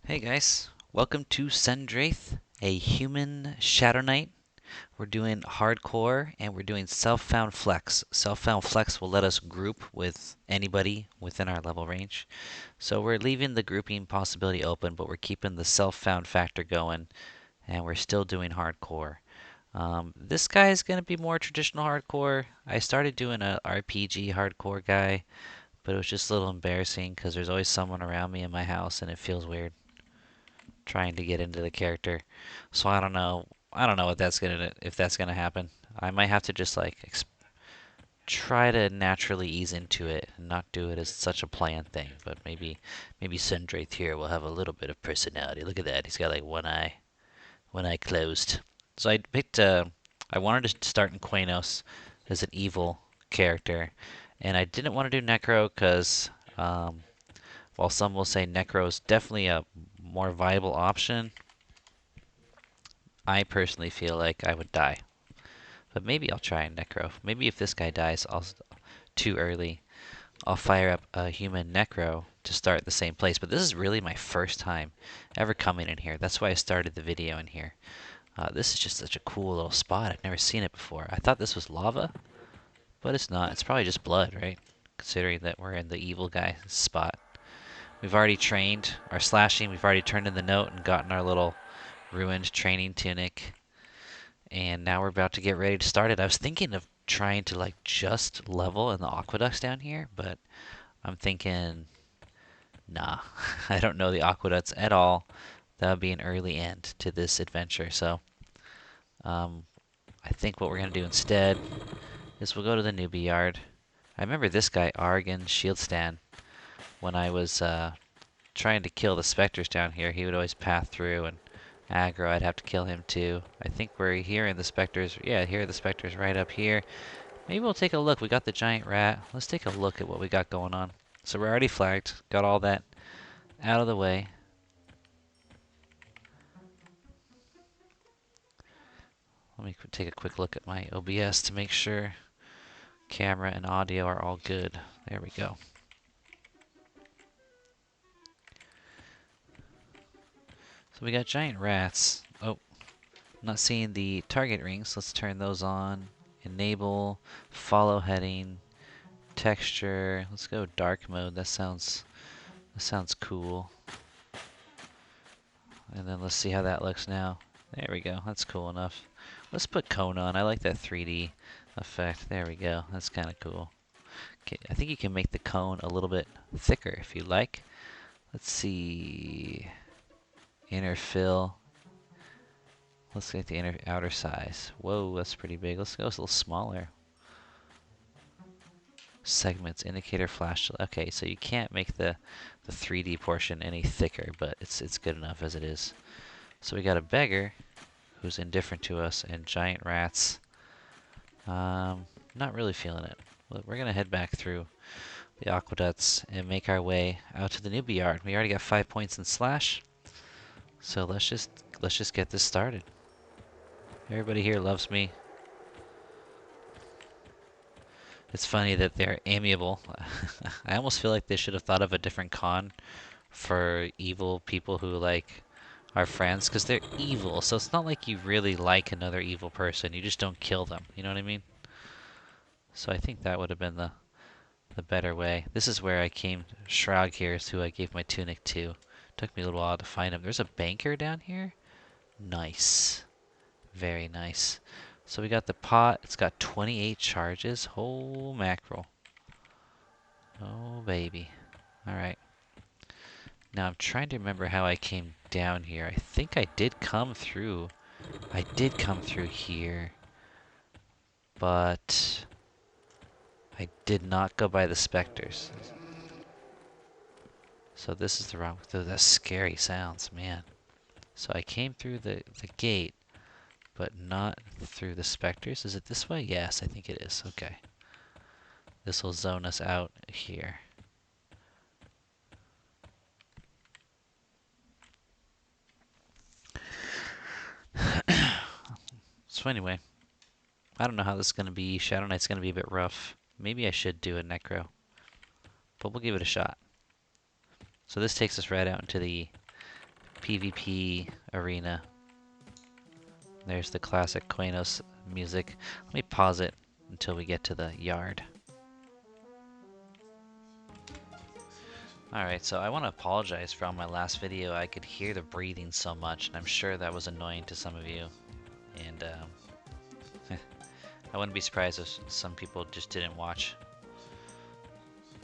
Hey guys, welcome to Sendraith, a human Shadow Knight. We're doing hardcore and we're doing self-found flex. Self-found flex will let us group with anybody within our level range. So we're leaving the grouping possibility open, but we're keeping the self-found factor going, and we're still doing hardcore. This guy is going to be more traditional hardcore. I started doing a RPG hardcore guy, but it was just a little embarrassing because there's always someone around me in my house and it feels weird trying to get into the character. So I don't know. I don't know what that's gonna if that's gonna happen. I might have to just like try to naturally ease into it and not do it as such a planned thing. But maybe Sendraith here will have a little bit of personality. Look at that. He's got like one eye closed. So I picked. I wanted to start in Qeynos as an evil character, and I didn't want to do Necro because while some will say Necro is definitely a more viable option, I personally feel like I would die. But maybe I'll try a Necro. Maybe if this guy dies too early, I'll fire up a human Necro to start the same place. But this is really my first time ever coming in here. That's why I started the video in here. This is just such a cool little spot. I've never seen it before. I thought this was lava, but it's not. It's probably just blood, right? Considering that we're in the evil guy spot. We've already trained our slashing. We've already turned in the note and gotten our little ruined training tunic. And now we're about to get ready to start it. I was thinking of trying to like just level in the aqueducts down here, but I'm thinking, nah, I don't know the aqueducts at all. That would be an early end to this adventure. So I think what we're going to do instead is we'll go to the newbie yard. I remember this guy, Argon Shieldstan, when I was trying to kill the specters down here. He would always path through and aggro. I'd have to kill him too. I think we're hearing the specters. Yeah, here are the specters right up here. Maybe we'll take a look. We got the giant rat. Let's take a look at what we got going on. So we're already flagged. Got all that out of the way. Let me take a quick look at my OBS to make sure camera and audio are all good. There we go. So we got giant rats. Oh, not seeing the target rings. Let's turn those on. Enable, follow heading, texture. Let's go dark mode. That sounds cool. And then let's see how that looks now. There we go. That's cool enough. Let's put cone on. I like that 3D effect. There we go. That's kind of cool. Okay, I think you can make the cone a little bit thicker if you like. Let's see. Inner fill. Let's get the outer size. Whoa, that's pretty big. Let's go a little smaller. Segments, indicator, flash. Okay, so you can't make the 3D portion any thicker, but it's good enough as it is. So we got a beggar who's indifferent to us and giant rats. Not really feeling it. We're gonna head back through the aqueducts and make our way out to the newbie yard. We already got 5 points in slash, so let's just get this started. Everybody here loves me. It's funny that they're amiable. I almost feel like they should have thought of a different con for evil people who like are friends, because they're evil. So it's not like you really like another evil person. You just don't kill them. You know what I mean? So I think that would have been the better way. This is where I came. Shroud here is who I gave my tunic to. Took me a little while to find him. There's a banker down here. Nice. Very nice. So we got the pot. It's got 28 charges. Whole mackerel. Oh, baby. Alright. Now I'm trying to remember how I came down here. I think I did come through. I did come through here. But I did not go by the specters. So this is the wrong... That's scary sounds, man. So I came through the gate, but not through the specters. Is it this way? Yes, I think it is. Okay. This will zone us out here. So anyway, I don't know how this is going to be. Shadow Knight's going to be a bit rough. Maybe I should do a Necro, but we'll give it a shot. So this takes us right out into the PvP arena. There's the classic Qeynos music. Let me pause it until we get to the yard. Alright, so I want to apologize for on my last video. I could hear the breathing so much, and I'm sure that was annoying to some of you. And I wouldn't be surprised if some people just didn't watch.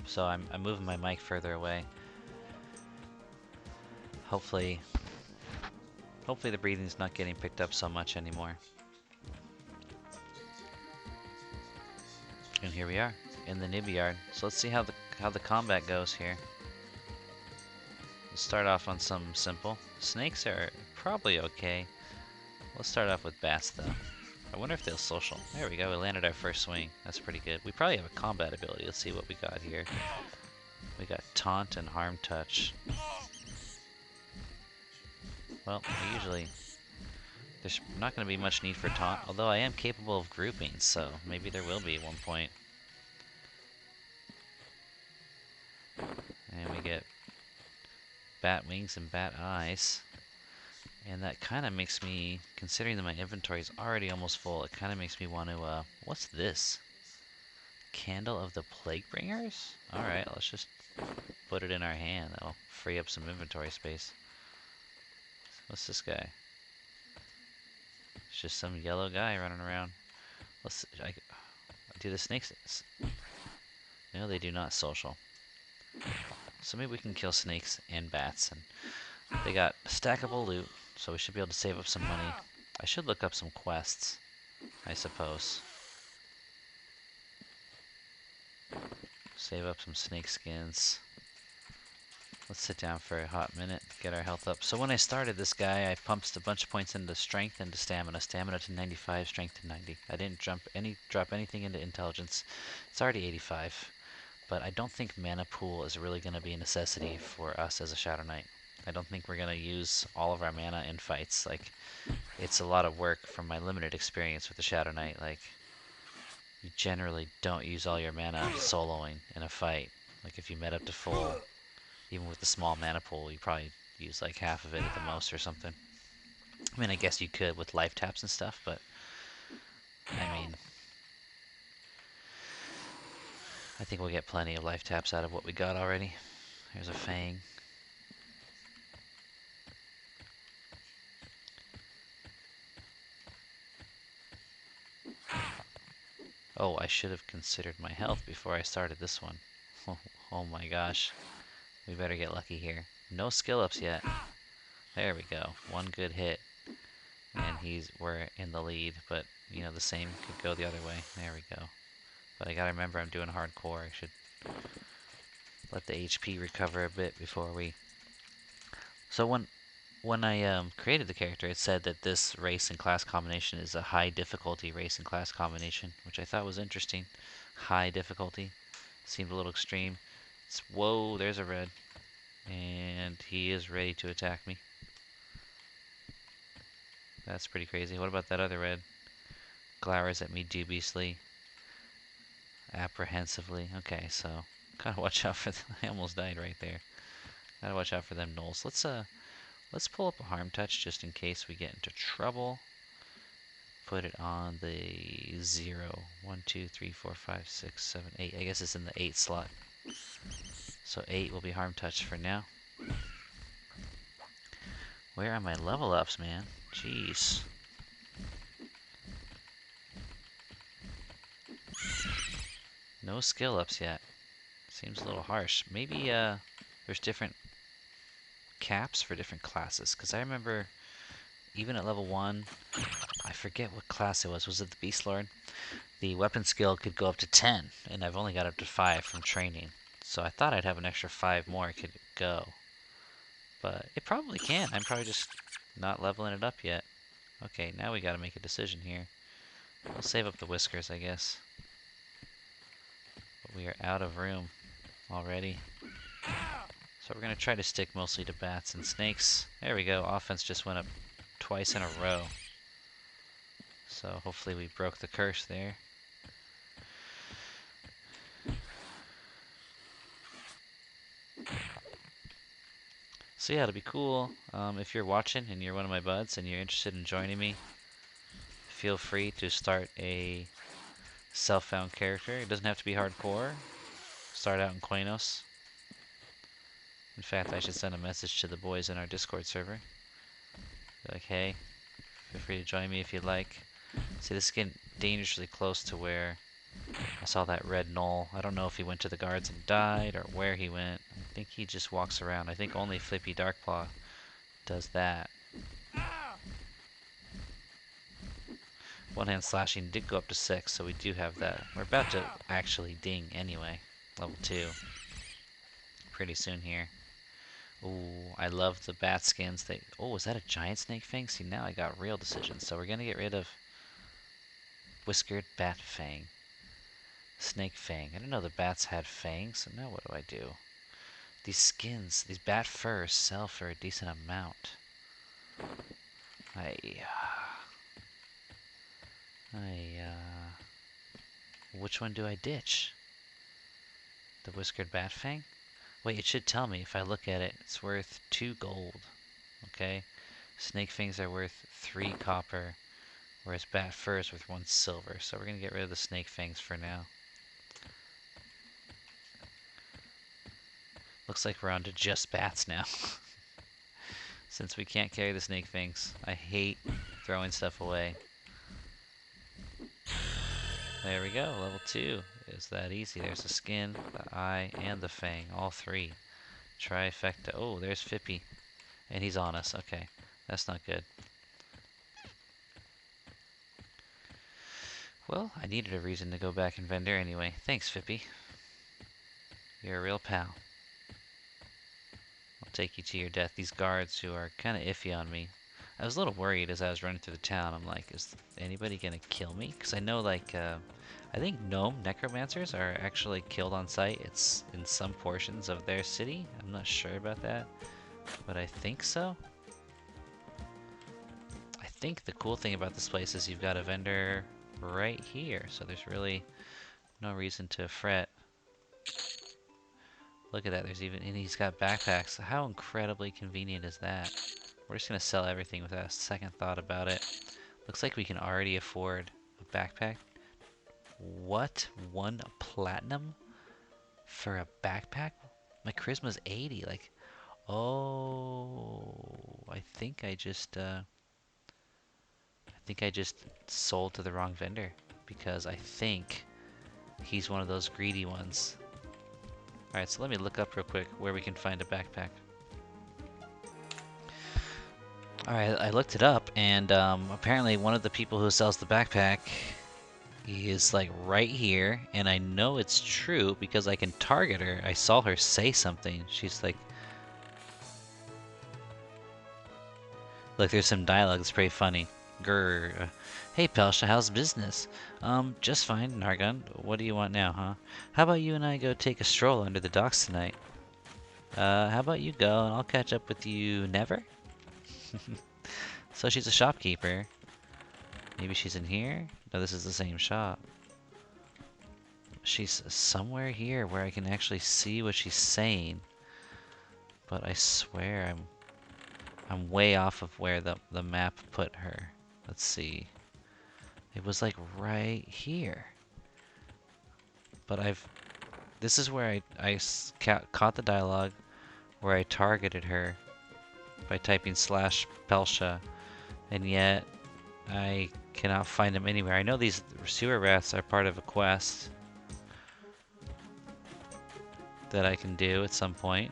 So I'm moving my mic further away. Hopefully the breathing's not getting picked up so much anymore. And here we are in the Newbie yard. So let's see how the combat goes here. Let's start off on something simple. Snakes are probably okay. Let's start off with bats though. I wonder if they'll social. There we go, we landed our first swing. That's pretty good. We probably have a combat ability. Let's see what we got here. We got taunt and harm touch. Well, there's not going to be much need for taunt, although I am capable of grouping, so maybe there will be at one point. And we get bat wings and bat eyes. And that kind of makes me, considering that my inventory is already almost full, it kind of makes me want to, what's this? Candle of the Plague Bringers? Alright, let's just put it in our hand. That'll free up some inventory space. What's this guy? It's just some yellow guy running around. Do the snakes? No, they do not social. So maybe we can kill snakes and bats. And they got stackable loot, so we should be able to save up some money. I should look up some quests, I suppose. Save up some snake skins. Let's sit down for a hot minute, get our health up. So when I started this guy, I pumped a bunch of points into strength and to stamina. Stamina to 95, strength to 90. I didn't drop anything into intelligence. It's already 85. But I don't think mana pool is really going to be a necessity for us as a Shadow Knight. I don't think we're going to use all of our mana in fights. Like, it's a lot of work from my limited experience with the Shadow Knight. Like, you generally don't use all your mana soloing in a fight. Like, if you met up to full, even with the small mana pool, you probably use like half of it at the most or something. I mean, I guess you could with life taps and stuff, but I mean, I think we'll get plenty of life taps out of what we got already. Here's a Fang. Oh, I should have considered my health before I started this one. Oh my gosh. We better get lucky here. No skill ups yet. There we go. One good hit. And we're in the lead, but you know, the same could go the other way. There we go. But I gotta remember I'm doing hardcore. I should let the HP recover a bit before we... So when I created the character, it said that this race and class combination is a high difficulty race and class combination, which I thought was interesting. High difficulty. Seemed a little extreme. Whoa, there's a red. And he is ready to attack me. That's pretty crazy. What about that other red? Glowers at me dubiously. Apprehensively. Okay, so gotta watch out for them. I almost died right there. Gotta watch out for them gnolls. Let's pull up a harm touch just in case we get into trouble. Put it on the 0. 1, 2, 3, 4, 5, 6, 7, 8. I guess it's in the 8 slot. So 8 will be harm touch for now. Where are my level ups, man? Jeez. No skill ups yet. Seems a little harsh. Maybe there's different caps for different classes. Because I remember even at level 1, I forget what class it was. Was it the Beast Lord? The weapon skill could go up to 10. And I've only got up to 5 from training. So I thought I'd have an extra 5 more it could go. But it probably can. I'm probably just not leveling it up yet. Okay, now we gotta make a decision here. We'll save up the whiskers, I guess. But we are out of room already. So we're gonna try to stick mostly to bats and snakes. There we go. Offense just went up twice in a row. So hopefully we broke the curse there. So yeah, it'll be cool. If you're watching and you're one of my buds and you're interested in joining me, feel free to start a self-found character. It doesn't have to be hardcore. Start out in Qeynos. In fact, I should send a message to the boys in our Discord server. Be like, hey, feel free to join me if you'd like. See, this is getting dangerously close to where I saw that red knoll. I don't know if he went to the guards and died or where he went. I think he just walks around. I think only Flippy Darkpaw does that. One hand slashing did go up to 6, so we do have that. We're about to actually ding anyway. Level 2. Pretty soon here. Ooh, I love the bat skins. Oh, is that a giant snake fang? See, now I got real decisions. So we're gonna get rid of whiskered bat fang. Snake fang. I didn't know the bats had fangs, so now what do I do? These skins, these bat furs sell for a decent amount. Which one do I ditch? The whiskered bat fang? Wait, it should tell me if I look at it. It's worth 2 gold. Okay? Snake fangs are worth 3 copper, whereas bat fur is worth 1 silver. So we're going to get rid of the snake fangs for now. Looks like we're on to just bats now. Since we can't carry the snake fangs. I hate throwing stuff away. There we go, level 2. It's that easy. There's the skin, the eye, and the fang. All 3. Trifecta. Oh, there's Fippy. And he's on us. Okay, that's not good. Well, I needed a reason to go back and vendor anyway. Thanks, Fippy. You're a real pal. I'll take you to your death. These guards who are kind of iffy on me. I was a little worried as I was running through the town. I'm like, is anybody gonna kill me? Because I know, like, I think gnome necromancers are actually killed on sight. It's in some portions of their city. I'm not sure about that, but I think so. I think the cool thing about this place is you've got a vendor right here, so there's really no reason to fret. Look at that, and he's got backpacks. How incredibly convenient is that? We're just gonna sell everything without a second thought about it. Looks like we can already afford a backpack. What? 1 platinum for a backpack? My charisma's 80. Like, oh, I think I just sold to the wrong vendor because I think he's one of those greedy ones. All right, so let me look up real quick where we can find a backpack. All right, I looked it up, and apparently one of the people who sells the backpack is like right here, and I know it's true because I can target her. I saw her say something. She's like, look, there's some dialogue. It's pretty funny. Grr. Hey, Pelsha, how's business? Just fine, Nargon. What do you want now, huh? How about you and I go take a stroll under the docks tonight? How about you go, and I'll catch up with you never? So she's a shopkeeper. Maybe she's in here? No, this is the same shop. She's somewhere here where I can actually see what she's saying. But I swear I'm way off of where the map put her. Let's see. It was like right here. But this is where I caught the dialogue where I targeted her by typing /Pelsha, and yet I cannot find them anywhere. I know these sewer rats are part of a quest that I can do at some point.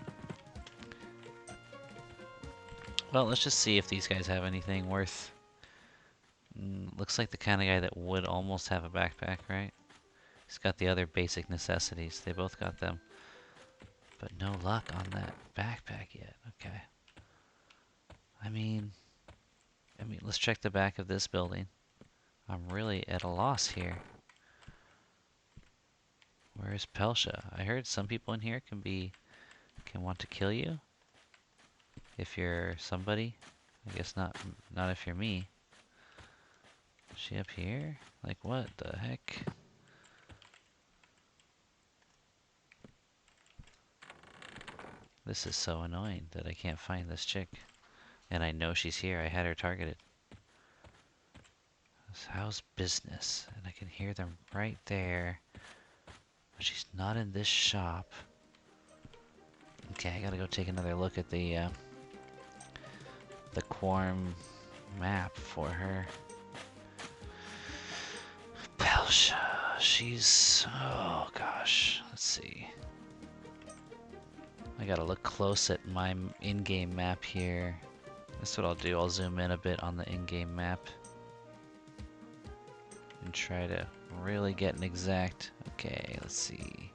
Well, let's just see if these guys have anything worth. Looks like the kind of guy that would almost have a backpack, right? He's got the other basic necessities. They both got them. But no luck on that backpack yet. Okay. I mean, let's check the back of this building. I'm really at a loss here. Where's Pelsha? I heard some people in here can want to kill you. If you're somebody. I guess not if you're me. Is she up here? Like, what the heck? This is so annoying that I can't find this chick. And I know she's here. I had her targeted. How's business? And I can hear them right there. But she's not in this shop. Okay, I gotta go take another look at the Quarm map for her. Belsha, she's... oh gosh, let's see. I gotta look close at my in-game map here. That's what I'll do, I'll zoom in a bit on the in-game map. And try to really get an exact... okay, let's see.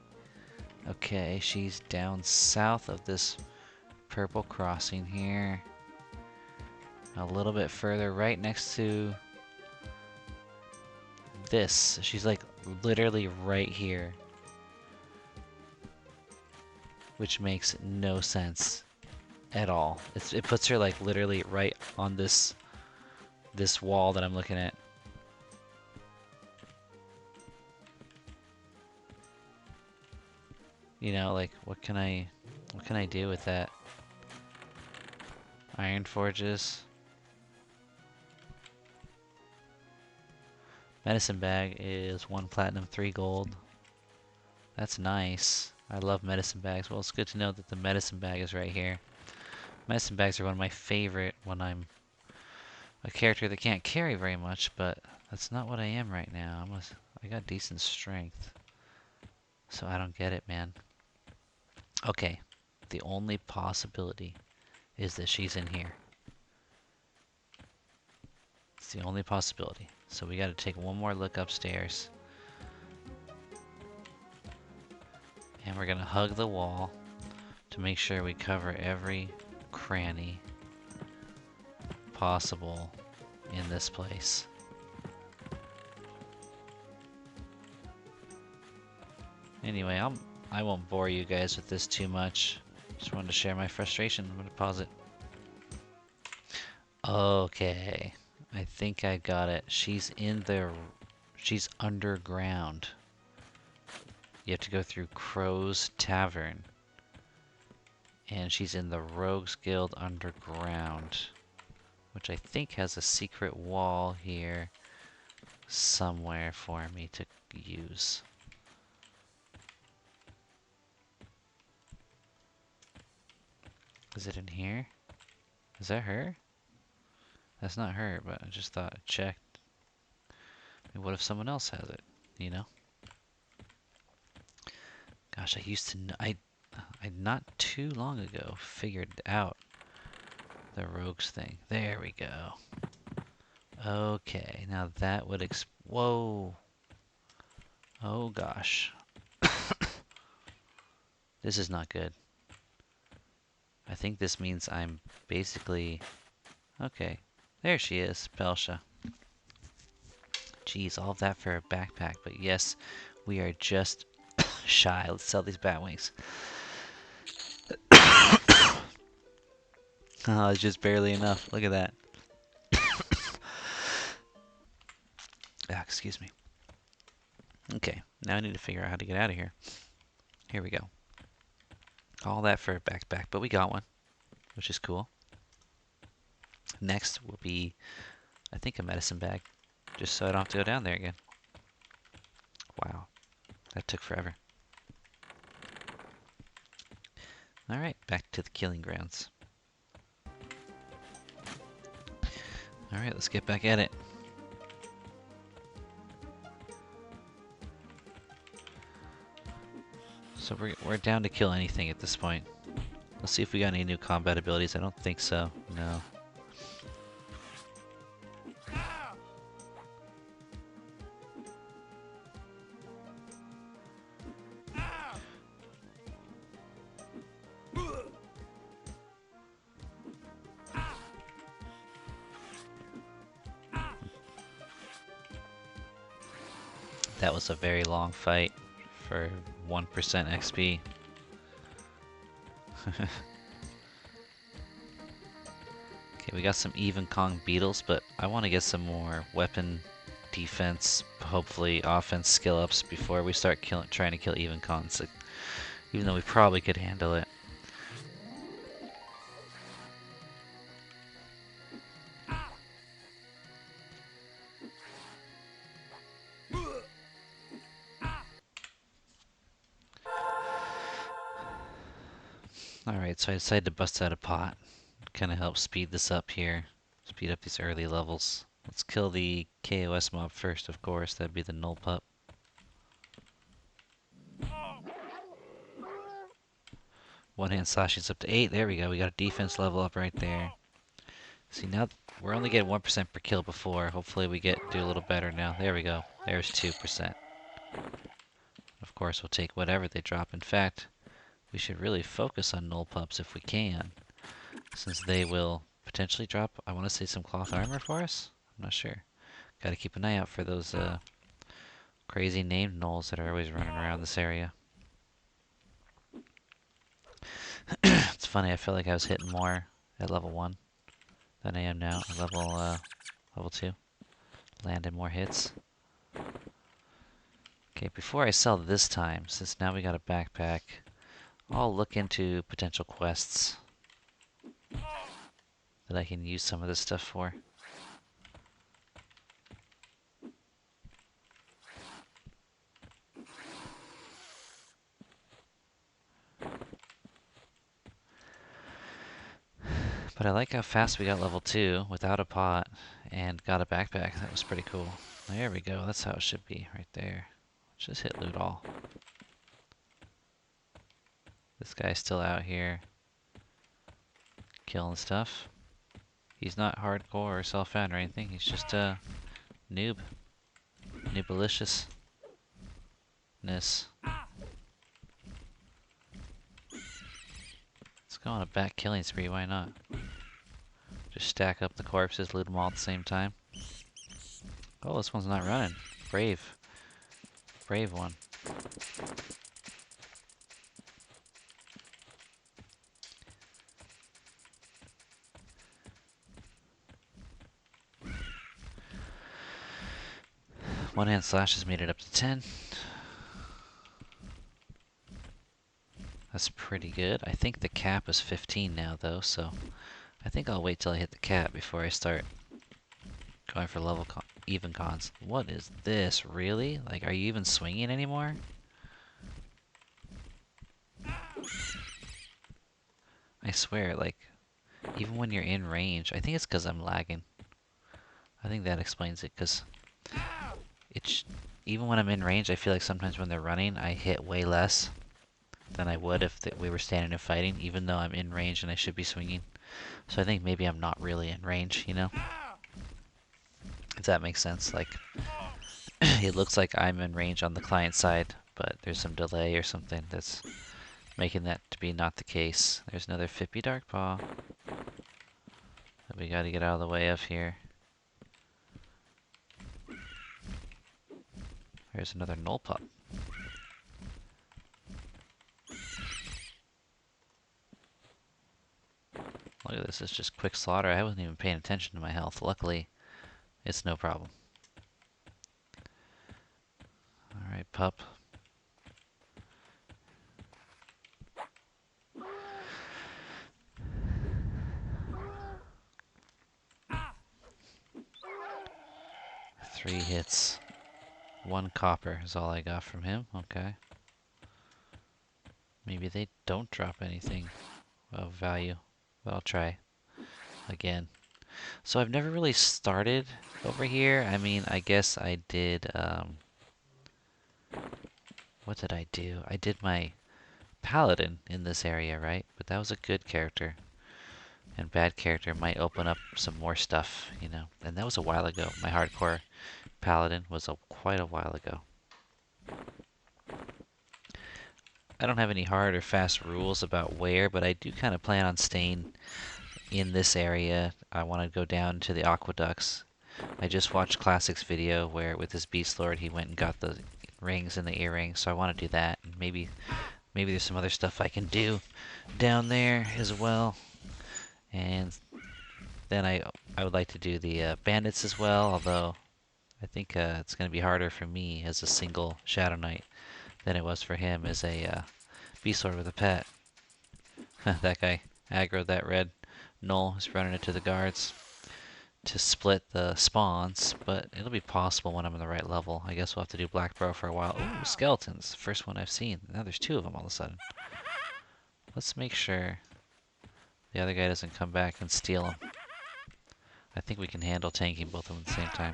Okay, she's down south of this purple crossing here. A little bit further, right next to this. She's like literally right here. Which makes no sense at all. It puts her like literally right on this wall that I'm looking at. You know, like what can I do with that? Iron forges. Medicine bag is 1 platinum, 3 gold. That's nice. I love medicine bags. Well, it's good to know that the medicine bag is right here. Medicine bags are one of my favorite when I'm a character that can't carry very much, but that's not what I am right now. I got decent strength. So I don't get it, man. Okay, the only possibility is that she's in here. It's the only possibility. So we gotta take one more look upstairs. And we're gonna hug the wall to make sure we cover every cranny possible in this place. Anyway, I won't bore you guys with this too much. Just wanted to share my frustration. I'm gonna pause it. Okay, I think I got it. She's underground. You have to go through Crow's Tavern. And she's in the Rogues Guild underground. Which I think has a secret wall here somewhere for me to use. Is it in here? Is that her? That's not her, but I just thought I checked. I mean, what if someone else has it, you know? Gosh, I used to know, I not too long ago figured out the rogues thing. There we go. Okay, now that would whoa. Oh gosh. This is not good. I think this means I'm basically... okay, there she is, Belsha. Jeez, all of that for a backpack, but yes, we are just shy. Let's sell these bat wings. Oh, it's just barely enough. Look at that. Ah, excuse me. Okay, now I need to figure out how to get out of here. Here we go. All that for a backpack, but we got one, which is cool. Next will be, I think, a medicine bag, just so I don't have to go down there again. Wow, that took forever. Alright, back to the killing grounds. Alright, let's get back at it. So we're down to kill anything at this point. Let's see if we got any new combat abilities. I don't think so. No. That was a very long fight for 1% XP. Okay, we got some even Kong beetles, but I want to get some more weapon defense, hopefully offense skill ups before we start trying to kill even Kongs, even though we probably could handle it. Alright, so I decided to bust out a pot. Kind of help speed this up here. Speed up these early levels. Let's kill the KOS mob first, of course. That'd be the null pup. One hand slashing's up to 8. There we go. We got a defense level up right there. See, now we're only getting 1% per kill before. Hopefully we do a little better now. There we go. There's 2%. Of course, we'll take whatever they drop. In fact, we should really focus on null pups if we can, since they will potentially drop, I want to say, some cloth armor for us? I'm not sure. Got to keep an eye out for those crazy named gnolls that are always running around this area. It's funny, I feel like I was hitting more at level 1 than I am now at level 2. Landed more hits. Okay, before I sell this time, since now we got a backpack, I'll look into potential quests that I can use some of this stuff for. But I like how fast we got level 2 without a pot and got a backpack. That was pretty cool. There we go. That's how it should be right there. Just hit loot all. This guy's still out here killing stuff. He's not hardcore or self-found or anything. He's just a noob. Noobalicious. Let's go on a back killing spree, why not? Just stack up the corpses, loot them all at the same time. Oh, this one's not running. Brave. Brave one. One hand slash has made it up to 10. That's pretty good. I think the cap is 15 now, though, so I think I'll wait till I hit the cap before I start going for even cons. What is this, really? Like, are you even swinging anymore? I swear, like, even when you're in range, I think it's because I'm lagging. I think that explains it, because even when I'm in range, I feel like sometimes when they're running, I hit way less than I would if we were standing and fighting, even though I'm in range and I should be swinging. So I think maybe I'm not really in range, you know? If that makes sense. Like, it looks like I'm in range on the client side, but there's some delay or something that's making that to be not the case. There's another Fippy Darkpaw that we gotta get out of the way of here. There's another Null Pup. Look at this, it's just quick slaughter. I wasn't even paying attention to my health. Luckily, it's no problem. Alright, pup. Three hits. 1 copper is all I got from him. Okay. Maybe they don't drop anything of value, but I'll try again. So I've never really started over here. I mean, I guess I did, what did I do? I did my paladin in this area, right? But that was a good character. And bad character might open up some more stuff, you know. And that was a while ago. My hardcore paladin was quite a while ago. I don't have any hard or fast rules about where, but I do kind of plan on staying in this area. I want to go down to the Aquaducts. I just watched Classic's video where with his Beast Lord he went and got the rings and the earrings, so I want to do that. And maybe there's some other stuff I can do down there as well. And then I would like to do the bandits as well, although I think it's going to be harder for me as a single Shadow Knight than it was for him as a Beast Lord with a pet. That guy aggroed that red Null is running into the guards to split the spawns, but it'll be possible when I'm in the right level. I guess we'll have to do Black Bro for a while. Ooh, skeletons. First one I've seen. Now there's 2 of them all of a sudden. Let's make sure the other guy doesn't come back and steal him. I think we can handle tanking both of them at the same time.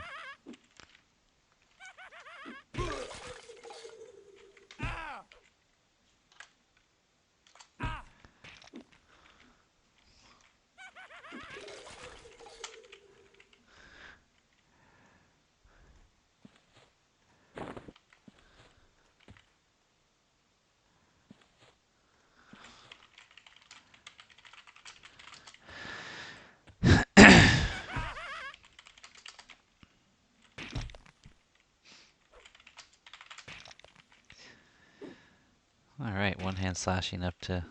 Alright, one hand slashing up to...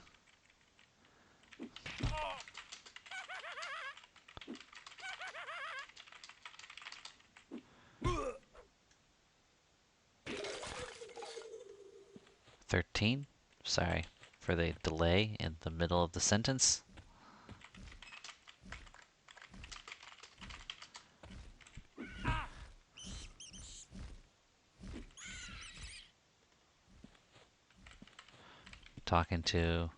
$13. Sorry for the delay in the middle of the sentence. Talking to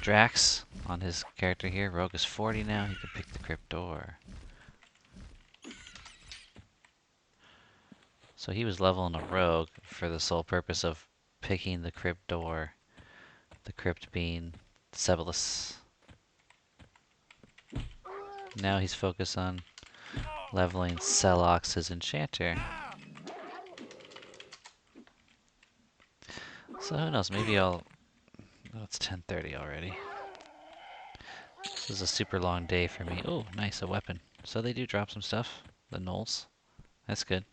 Drax on his character here. Rogue is 40 now. He can pick the crypt door. So he was leveling a rogue for the sole purpose of picking the crypt door. The crypt being Sebalus. Now he's focused on leveling Celox, his enchanter. So who knows, maybe I'll... Oh, it's 10:30 already. This is a super long day for me. Oh, nice, a weapon. So they do drop some stuff, the gnolls. That's good.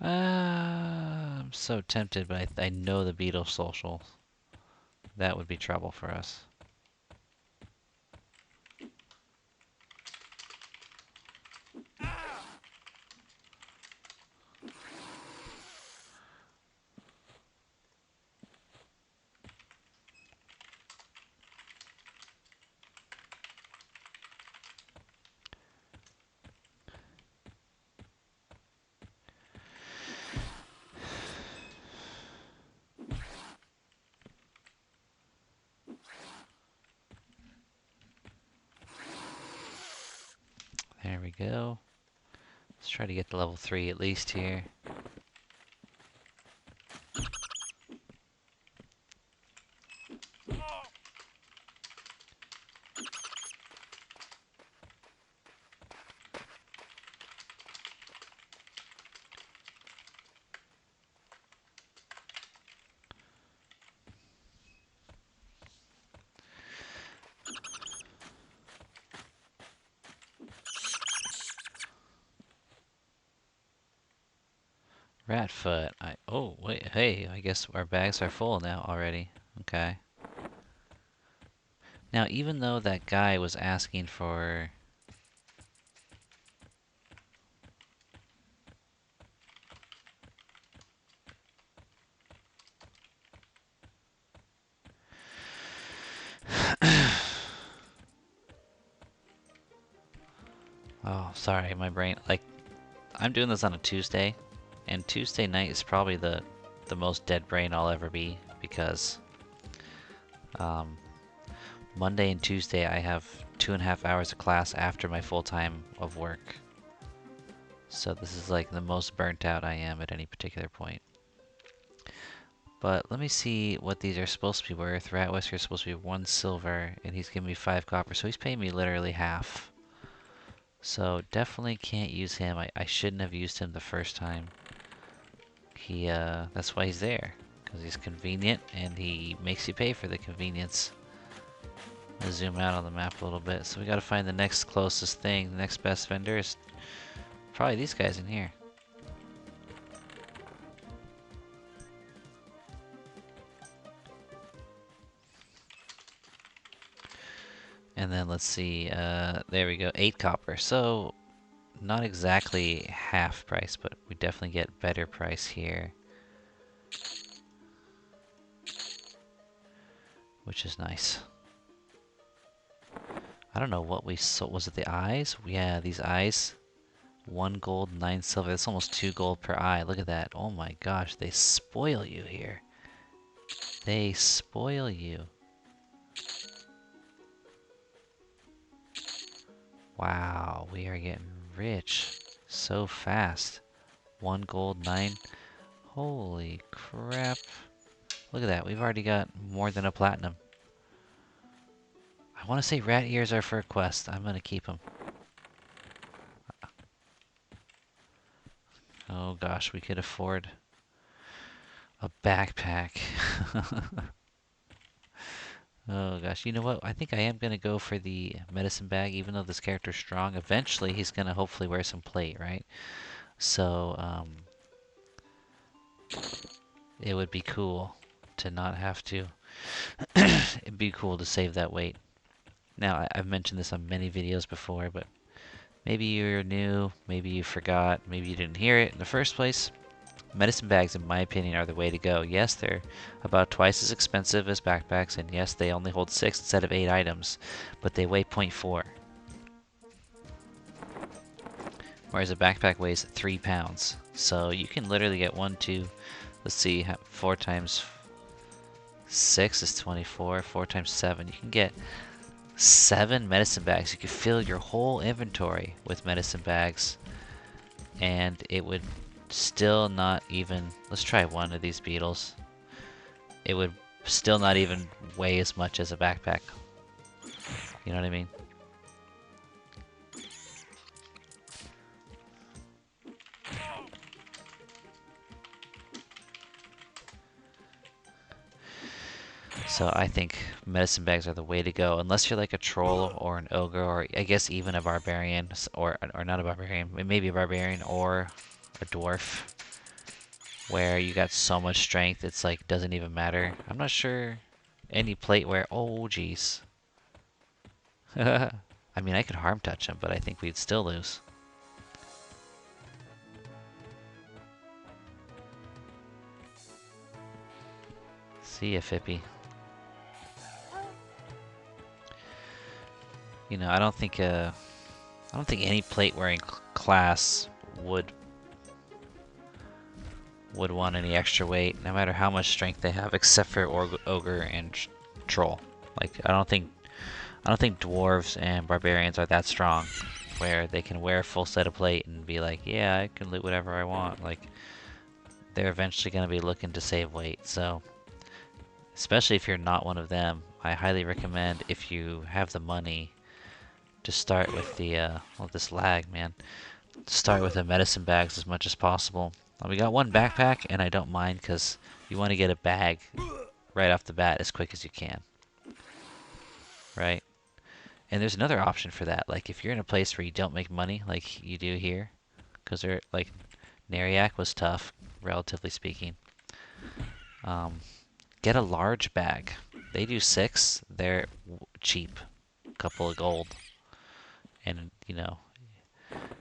I'm so tempted, but I know the beetle social. That would be trouble for us. There we go. Let's try to get to level 3 at least here. Ratfoot. Oh, wait, hey, I guess our bags are full now already. Okay. Now, even though that guy was asking for... Oh, sorry, my brain, like, I'm doing this on a Tuesday, and Tuesday night is probably the most dead brain I'll ever be, because Monday and Tuesday I have 2.5 hours of class after my full time of work. So this is like the most burnt out I am at any particular point. But let me see what these are supposed to be worth. Rat Whisker is supposed to be 1 silver, and he's giving me 5 copper, so he's paying me literally half. So definitely can't use him. I shouldn't have used him the first time. That's why he's there, because he's convenient and he makes you pay for the convenience. Let's zoom out on the map a little bit. So we got to find the next closest thing. The next best vendor is probably these guys in here. And then let's see, there we go, 8 copper. So, not exactly half price, but we definitely get better price here. Which is nice. I don't know what we sold. Was it the eyes? Yeah, these eyes. 1 gold, 9 silver. That's almost 2 gold per eye. Look at that. Oh my gosh, they spoil you here. They spoil you. Wow, we are getting rich so fast. 1 gold, 9. Holy crap. Look at that, we've already got more than a platinum. I want to say rat ears are for a quest. I'm going to keep them. Oh gosh, we could afford a backpack. Oh gosh, you know what? I think I am going to go for the medicine bag, even though this character's strong. Eventually, he's going to hopefully wear some plate, right? So, it would be cool to not have to. It'd be cool to save that weight. Now, I've mentioned this on many videos before, but maybe you're new, maybe you forgot, maybe you didn't hear it in the first place. Medicine bags, in my opinion, are the way to go. Yes, they're about twice as expensive as backpacks, and yes, they only hold 6 instead of 8 items, but they weigh 0.4. Whereas a backpack weighs 3 pounds. So you can literally get 1, 2, let's see, 4 times 6 is 24, 4 times 7. You can get 7 medicine bags. You could fill your whole inventory with medicine bags, and it would still not even, let's try one of these beetles. It would still not even weigh as much as a backpack. You know what I mean? So I think medicine bags are the way to go, unless you're like a troll or an ogre, or I guess even a barbarian, or not a barbarian, maybe a barbarian or a dwarf, where you got so much strength it's like doesn't even matter. I'm not sure any plate where. Oh jeez. I mean, I could harm touch him, but I think we'd still lose. See ya, Fippy. You know, I don't think any plate wearing class would want any extra weight, no matter how much strength they have, except for ogre and troll. Like I don't think dwarves and barbarians are that strong, where they can wear a full set of plate and be like, yeah, I can loot whatever I want. Like they're eventually going to be looking to save weight. So especially if you're not one of them, I highly recommend, if you have the money, to start with the well, this lag, man. Start with the medicine bags as much as possible. We got one backpack, and I don't mind because you want to get a bag right off the bat as quick as you can, right? And there's another option for that. Like if you're in a place where you don't make money, like you do here, because they're like Neriak was tough, relatively speaking. Get a large bag. They do 6. They're cheap, a couple of gold, and you know,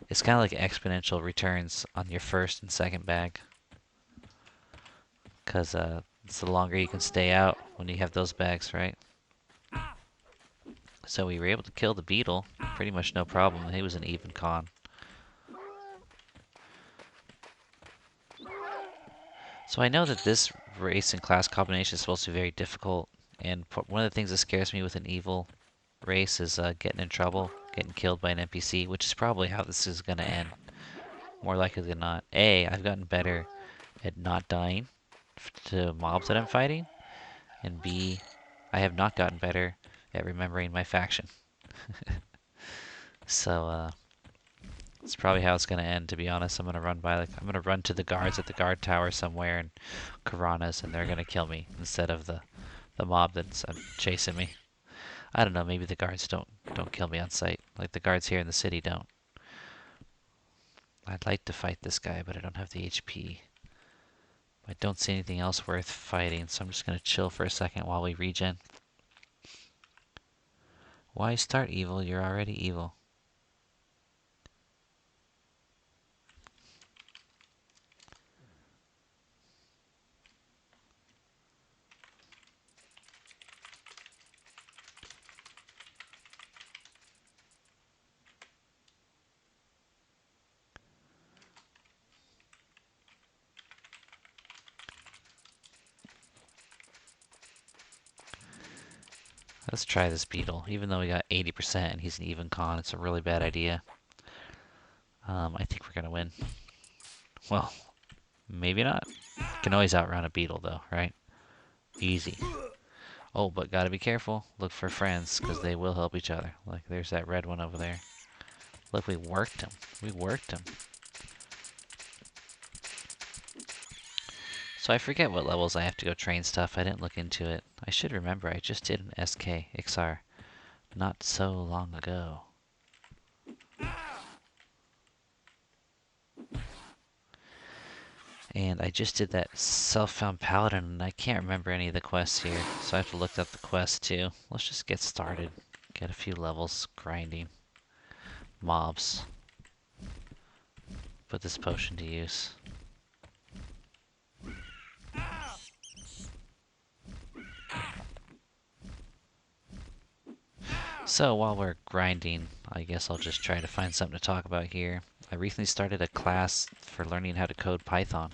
it's kind of like exponential returns on your first and second bag, because it's the longer you can stay out when you have those bags, right? So we were able to kill the beetle pretty much no problem. He was an even con. So I know that this race and class combination is supposed to be very difficult, and one of the things that scares me with an evil race is getting in trouble, getting killed by an NPC, which is probably how this is going to end, more likely than not. A, I've gotten better at not dying to mobs that I'm fighting, and B, I have not gotten better at remembering my faction. So it's probably how it's gonna end, to be honest. I'm gonna run to the guards at the guard tower somewhere in Qeynos, and they're gonna kill me instead of the mob that's chasing me. I don't know, maybe the guards don't kill me on sight, like the guards here in the city don't. I'd like to fight this guy, but I don't have the HP. I don't see anything else worth fighting, so I'm just gonna chill for a second while we regen. Why start evil? You're already evil. Let's try this beetle. Even though we got 80% and he's an even con, it's a really bad idea. I think we're gonna win. Well, maybe not. Can always outrun a beetle though, right? Easy. Oh, but gotta be careful. Look for friends, because they will help each other. Like, there's that red one over there. Look, we worked him. We worked him. So I forget what levels I have to go train stuff. I didn't look into it. I should remember. I just did an SK XR not so long ago. And I just did that self-found paladin, and I can't remember any of the quests here. So I have to look up the quest too. Let's just get started. Get a few levels grinding. Mobs. Put this potion to use. So while we're grinding, I guess I'll just try to find something to talk about here. I recently started a class for learning how to code Python.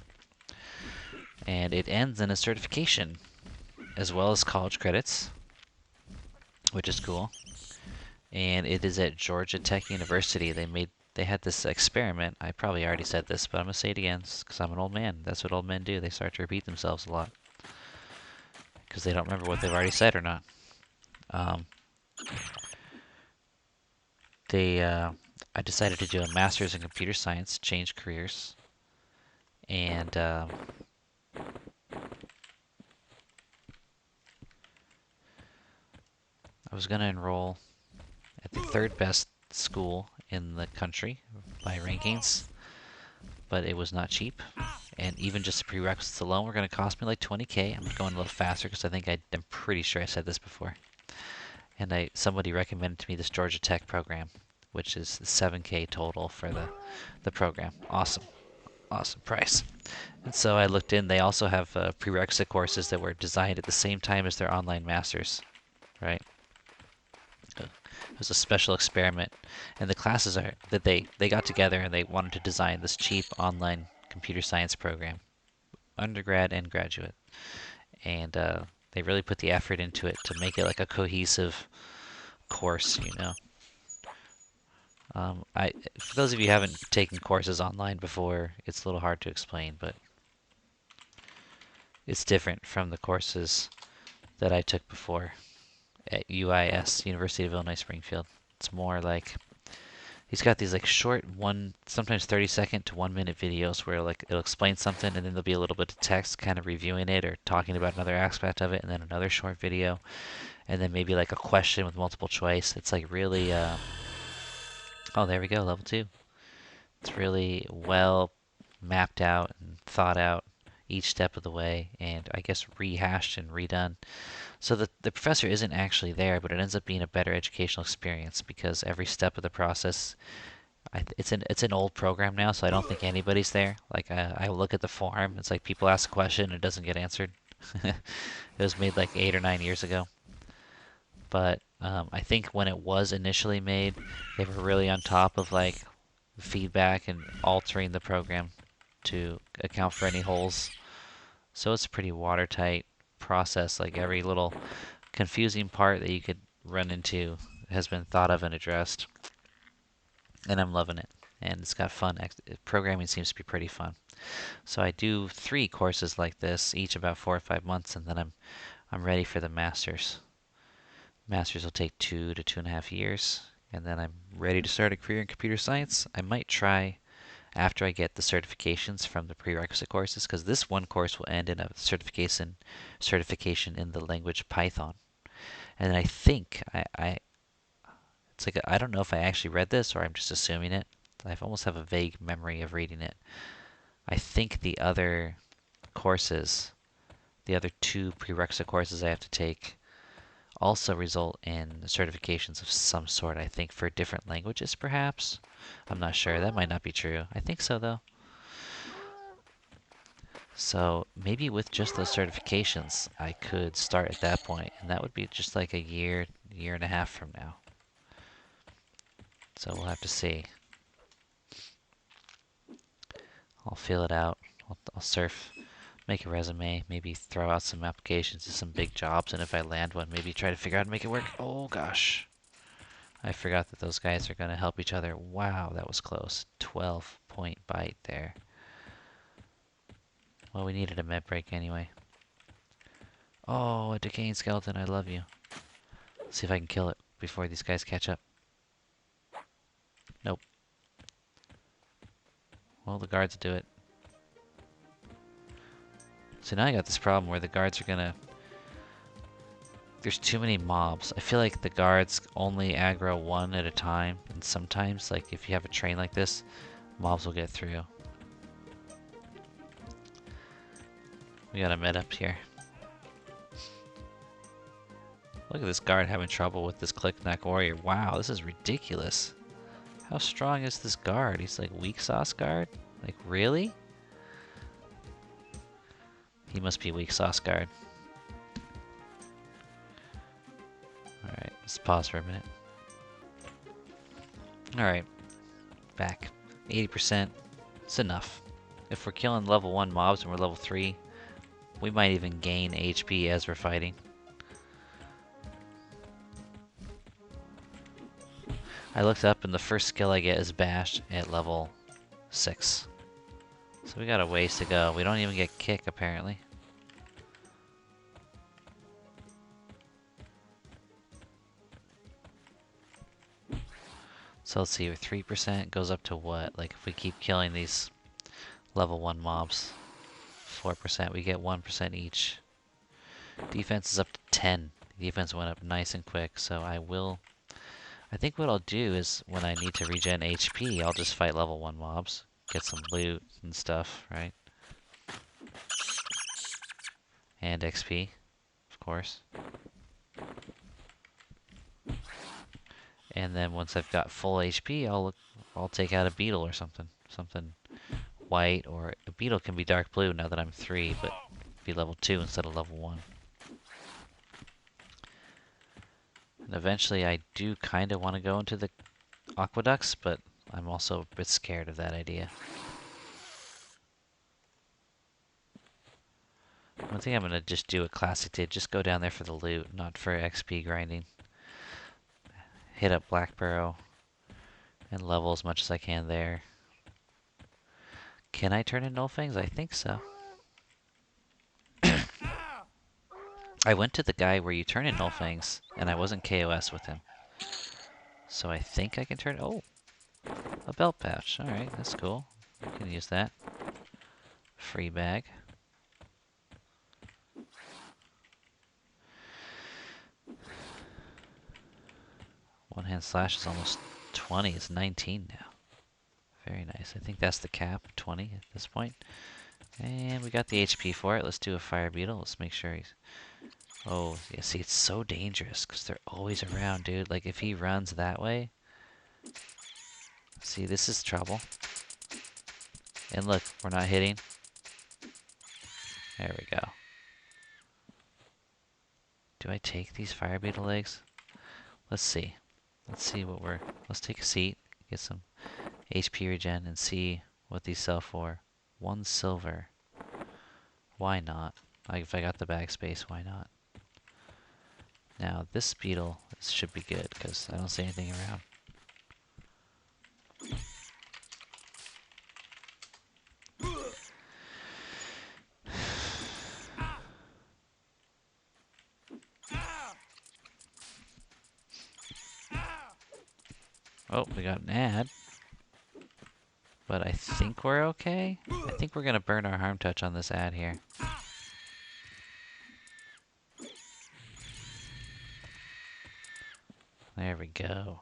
And it ends in a certification, as well as college credits, which is cool. And it is at Georgia Tech University. They had this experiment. I probably already said this, but I'm gonna say it again because I'm an old man. That's what old men do. They start to repeat themselves a lot because they don't remember what they've already said or not. I decided to do a master's in computer science, change careers, and I was gonna enroll at the third best school in the country by rankings, but it was not cheap. And even just the prerequisites alone were going to cost me like 20K. I'm going a little faster because I'm pretty sure I said this before. And somebody recommended to me this Georgia Tech program, which is 7K total for the program. Awesome. Awesome price. And so I looked in. They also have prerequisite courses that were designed at the same time as their online masters, right? It was a special experiment. And the classes are that they got together and they wanted to design this cheap online computer science program, undergrad and graduate, and they really put the effort into it to make it like a cohesive course, you know. For those of you who haven't taken courses online before, it's a little hard to explain, but it's different from the courses that I took before at UIS, University of Illinois Springfield. It's more like he's got these like short sometimes 30-second to 1 minute videos where like it'll explain something and then there'll be a little bit of text kind of reviewing it or talking about another aspect of it, and then another short video, and then maybe like a question with multiple choice. It's like really, oh, there we go, level 2. It's really well mapped out and thought out each step of the way, and I guess rehashed and redone. So the professor isn't actually there, but it ends up being a better educational experience because every step of the process, it's an old program now, so I don't think anybody's there. Like I look at the forum, it's like people ask a question and it doesn't get answered. It was made like 8 or 9 years ago. But I think when it was initially made, they were really on top of like feedback and altering the program to account for any holes. So it's a pretty watertight process. Like every little confusing part that you could run into has been thought of and addressed. And I'm loving it. And it's got fun. Programming seems to be pretty fun. So I do 3 courses like this, each about 4 or 5 months, and then I'm ready for the masters. Masters will take 2 to 2.5 years, and then I'm ready to start a career in computer science. I might try after I get the certifications from the prerequisite courses, because this one course will end in a certification in the language Python. And I think it's like I don't know if I actually read this or I'm just assuming it. I almost have a vague memory of reading it. I think the other courses, the other 2 prerequisite courses I have to take, also result in certifications of some sort. I think for different languages, perhaps. I'm not sure. That might not be true. I think so, though. So maybe with just those certifications, I could start at that point, and that would be just like a year and a half from now. So we'll have to see. I'll feel it out. I'll surf Make a resume, maybe throw out some applications to some big jobs, and if I land one, maybe try to figure out how to make it work. Oh gosh. I forgot that those guys are going to help each other. Wow, that was close. 12-point bite there. Well, we needed a med break anyway. Oh, a decaying skeleton, I love you. Let's see if I can kill it before these guys catch up. Nope. Well, the guards do it. So now I got this problem where the guards are gonna... There's too many mobs. I feel like the guards only aggro one at a time, and sometimes, like, if you have a train like this, mobs will get through. We got a med up here. Look at this guard having trouble with this click-knack warrior. Wow, this is ridiculous. How strong is this guard? He's like weak sauce guard? Like, really? He must be weak sauce guard. Alright, let's pause for a minute. Alright, back. 80%. It's enough. If we're killing level 1 mobs and we're level 3, we might even gain HP as we're fighting. I looked up and the first skill I get is Bash at level 6. So we got a ways to go. We don't even get Kick apparently. So let's see, 3% goes up to what? Like if we keep killing these level 1 mobs. 4%, we get 1% each. Defense is up to 10. Defense went up nice and quick, so I think what I'll do is when I need to regen HP, I'll just fight level 1 mobs. Get some loot and stuff, right? And XP, of course. And then once I've got full HP, I'll take out a beetle or something. Something white, or a beetle can be dark blue now that I'm 3, but be level 2 instead of level 1. And eventually I do kind of want to go into the Aquaducts, but I'm also a bit scared of that idea. I think I'm going to just do what Classic did, just go down there for the loot, not for XP grinding. Hit up Black Burrow and level as much as I can there. Can I turn in Nullfangs? I think so. I went to the guy where you turn in Nullfangs, and I wasn't KOS with him. So I think I can turn... Oh! A belt pouch. Alright, that's cool. I can use that. Free bag. One hand slash is almost 20. It's 19 now. Very nice. I think that's the cap, 20 at this point. And we got the HP for it. Let's do a fire beetle. Let's make sure he's... Oh, yeah, see, it's so dangerous because they're always around, dude. Like, if he runs that way... See, this is trouble. And look, we're not hitting. There we go. Do I take these fire beetle legs? Let's see. Let's see what we're... Let's take a seat, get some HP regen, and see what these sell for. 1 silver. Why not? Like, if I got the bag space, why not? Now, this beetle should be good, because I don't see anything around. Oh, we got an ad. But I think we're okay. I think we're going to burn our harm touch on this ad here. There we go.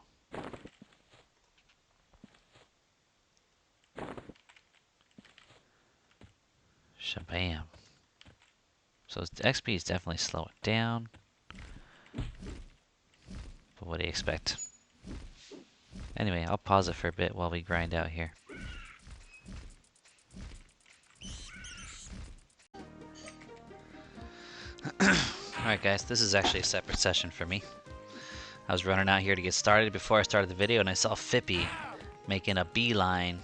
Shabam. So XP is definitely slowing down. But what do you expect? Anyway, I'll pause it for a bit while we grind out here. Alright guys, this is actually a separate session for me. I was running out here to get started before I started the video and I saw Fippy making a beeline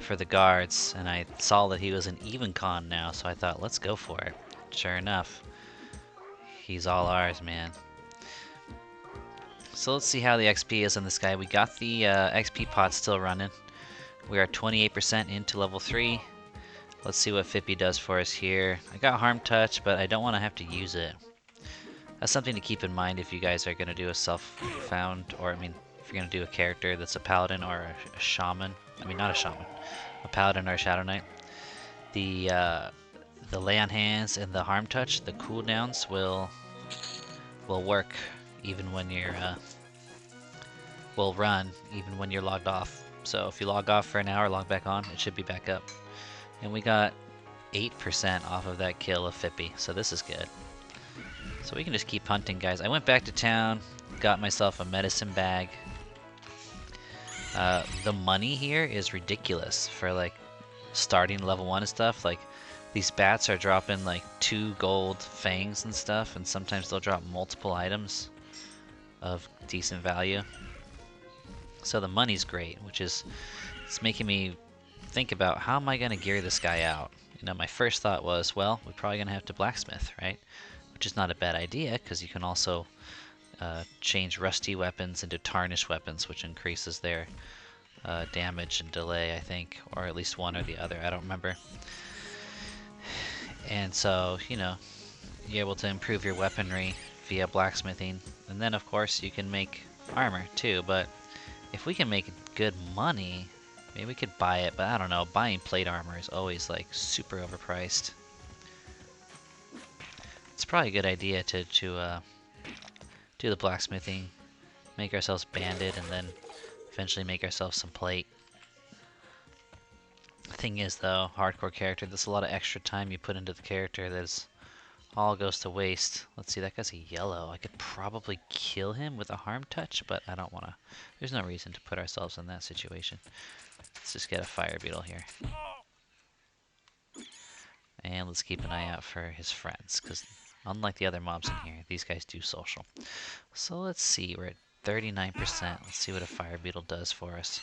for the guards, and I saw that he was an even con now, so I thought, let's go for it. Sure enough, he's all ours, man. So let's see how the XP is on this guy. We got the XP pot still running. We are 28% into level 3. Let's see what Fippy does for us here. I got Harm Touch, but I don't want to have to use it. That's something to keep in mind if you guys are going to do a self-found, or I mean, if you're going to do a character that's a paladin or a shaman. I mean, not a shaman. A paladin or a shadow knight. The lay on hands and the harm touch, the cooldowns will work even when you're will run even when you're logged off. So if you log off for an hour, log back on, it should be back up. And we got 8% off of that kill of Fippy, so this is good. So we can just keep hunting, guys. I went back to town, got myself a medicine bag. The money here is ridiculous for like starting level 1 and stuff. Like these bats are dropping like 2 gold fangs and stuff, and sometimes they'll drop multiple items of decent value. So the money's great, which is, it's making me think about how am I going to gear this guy out. You know, my first thought was, well, we're probably going to have to blacksmith, right? Which is not a bad idea, because you can also change rusty weapons into tarnished weapons, which increases their damage and delay, I think, or at least one or the other, I don't remember. And so, you know, you're able to improve your weaponry via blacksmithing, and then of course you can make armor too. But if we can make good money, maybe we could buy it, but I don't know, buying plate armor is always like super overpriced. It's probably a good idea to do the blacksmithing, make ourselves banded, and then eventually make ourselves some plate. The thing is though, hardcore character, there's a lot of extra time you put into the character that's all goes to waste. Let's see, that guy's a yellow. I could probably kill him with a harm touch, but I don't want to. There's no reason to put ourselves in that situation. Let's just get a fire beetle here. And let's keep an eye out for his friends, because unlike the other mobs in here, these guys do social. So let's see, we're at 39%. Let's see what a fire beetle does for us.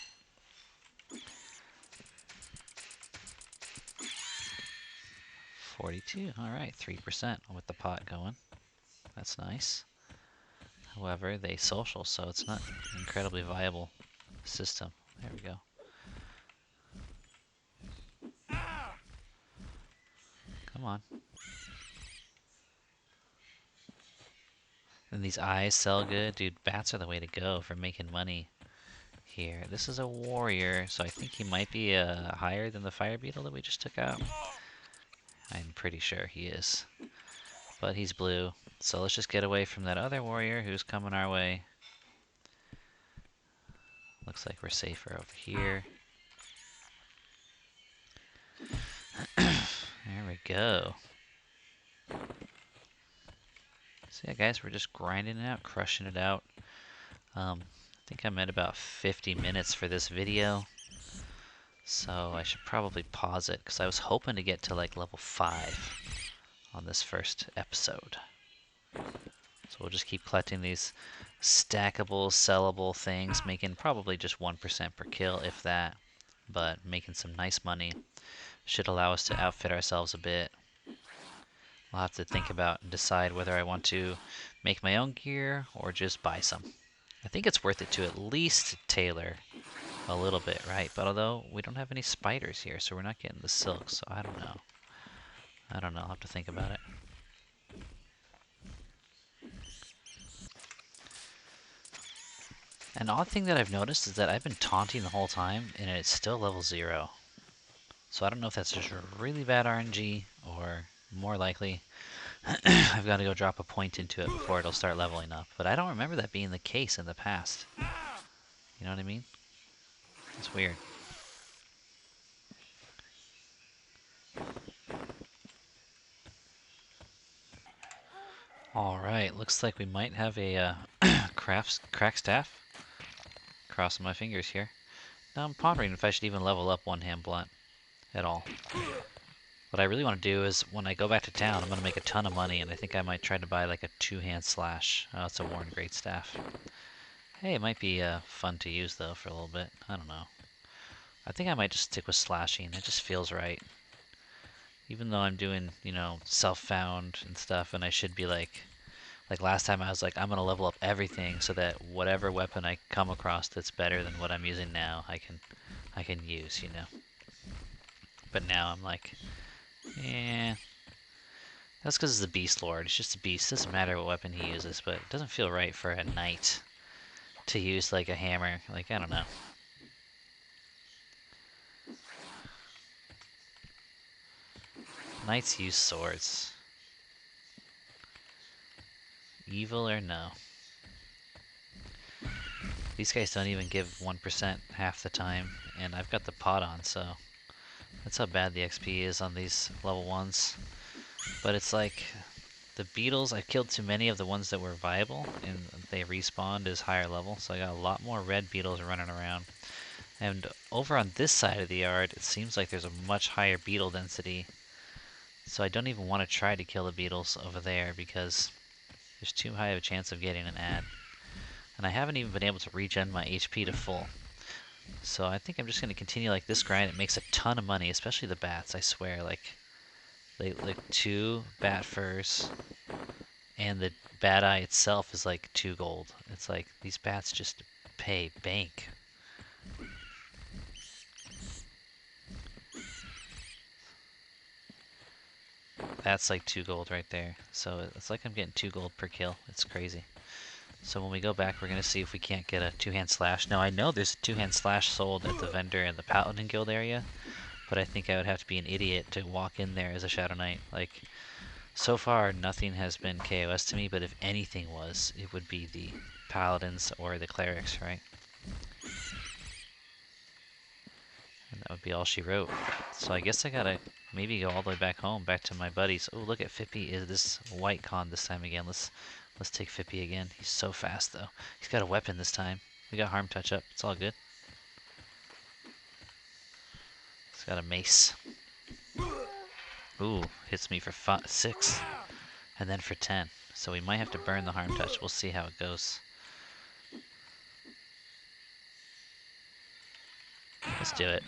$42, alright, 3% with the pot going. That's nice. However, they social, so it's not an incredibly viable system. There we go. Come on. And these eyes sell good. Dude, bats are the way to go for making money here. This is a warrior, so I think he might be higher than the fire beetle that we just took out. I'm pretty sure he is. But he's blue. So let's just get away from that other warrior who's coming our way. Looks like we're safer over here. There we go. So yeah, guys, we're just grinding it out, crushing it out. I think I'm at about 50 minutes for this video. So I should probably pause it, because I was hoping to get to like level 5 on this first episode. So we'll just keep collecting these stackable, sellable things, making probably just 1% per kill, if that. But making some nice money. Should allow us to outfit ourselves a bit. I'll have to think about and decide whether I want to make my own gear or just buy some. I think it's worth it to at least tailor a little bit, right? But although we don't have any spiders here, so we're not getting the silk, so I don't know. I'll have to think about it. An odd thing that I've noticed is that I've been taunting the whole time, and it's still level 0. So I don't know if that's just really bad RNG, or more likely, I've got to go drop a point into it before it'll start leveling up. But I don't remember that being the case in the past. You know what I mean? It's weird. Alright, looks like we might have a crack staff. Crossing my fingers here. Now I'm pondering if I should even level up one-hand blunt at all. What I really want to do is, when I go back to town, I'm going to make a ton of money, and I think I might try to buy like a 2-hand slash. Oh, it's a worn great staff. Hey, it might be fun to use though for a little bit. I don't know. I think I might just stick with slashing. It just feels right. Even though I'm doing, you know, self-found and stuff, and I should be like last time I was like, I'm gonna level up everything so that whatever weapon I come across that's better than what I'm using now, I can use, you know. But now I'm like, eh. That's because it's a beast lord. It's just a beast. Doesn't matter what weapon he uses, but it doesn't feel right for a knight to use like a hammer. Like, I don't know. Knights use swords. Evil or no. These guys don't even give 1% half the time, and I've got the pot on, so that's how bad the XP is on these level 1s. But it's like, the beetles, I killed too many of the ones that were viable, and they respawned as higher level, so I got a lot more red beetles running around. And over on this side of the yard, it seems like there's a much higher beetle density, so I don't even want to try to kill the beetles over there, because there's too high of a chance of getting an ad. And I haven't even been able to regen my HP to full. So I think I'm just going to continue like this grind. It makes a ton of money, especially the bats, I swear. Like 2 bat furs, and the bat eye itself is like 2 gold. It's like, these bats just pay bank. That's like 2 gold right there. So it's like I'm getting 2 gold per kill. It's crazy. So when we go back, we're going to see if we can't get a 2-hand slash. Now I know there's a 2-hand slash sold at the vendor in the Paladin Guild area, but I think I would have to be an idiot to walk in there as a Shadow Knight. Like, so far nothing has been KOS to me, but if anything was, it would be the Paladins or the Clerics, right? And that would be all she wrote. So I guess I gotta maybe go all the way back home, back to my buddies. Oh, look at Fippy is this white con this time again. Let's take Fippy again. He's so fast though. He's got a weapon this time. We got harm touch up. It's all good. He's got a mace. Ooh, hits me for 6, and then for 10. So we might have to burn the harm touch. We'll see how it goes. Let's do it.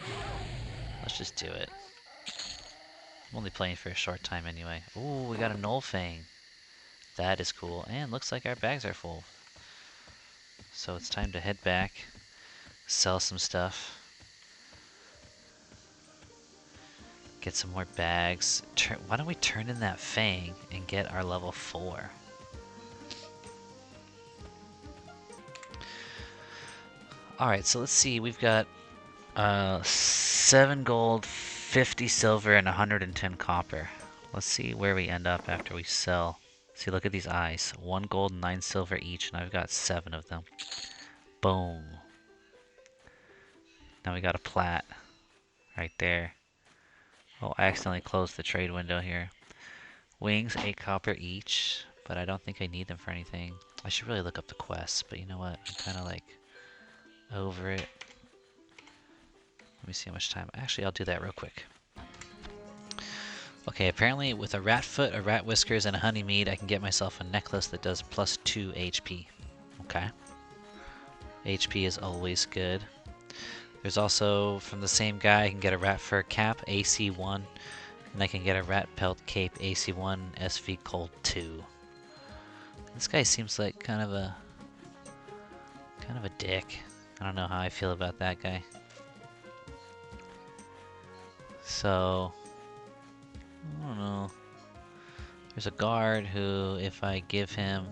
Let's just do it. I'm only playing for a short time anyway. Ooh, we got a Null Fang. That is cool. And looks like our bags are full. So it's time to head back, sell some stuff, get some more bags. Why don't we turn in that Fang and get our level 4? Alright, so let's see. We've got 7 gold, 50 silver, and 110 copper. Let's see where we end up after we sell. See, look at these eyes. 1 gold and 9 silver each, and I've got 7 of them. Boom. Now we got a plat right there. Oh, I accidentally closed the trade window here. Wings, 8 copper each, but I don't think I need them for anything. I should really look up the quests, but you know what? I'm kind of like over it. Let me see how much time. Actually, I'll do that real quick. Okay, apparently with a rat foot, a rat whiskers, and a honey mead, I can get myself a necklace that does plus 2 HP. Okay. HP is always good. There's also, from the same guy, I can get a rat fur cap, AC1, and I can get a rat pelt cape, AC1, SV cold 2. This guy seems like kind of a dick. I don't know how I feel about that guy. So, I don't know. There's a guard who, if I give him...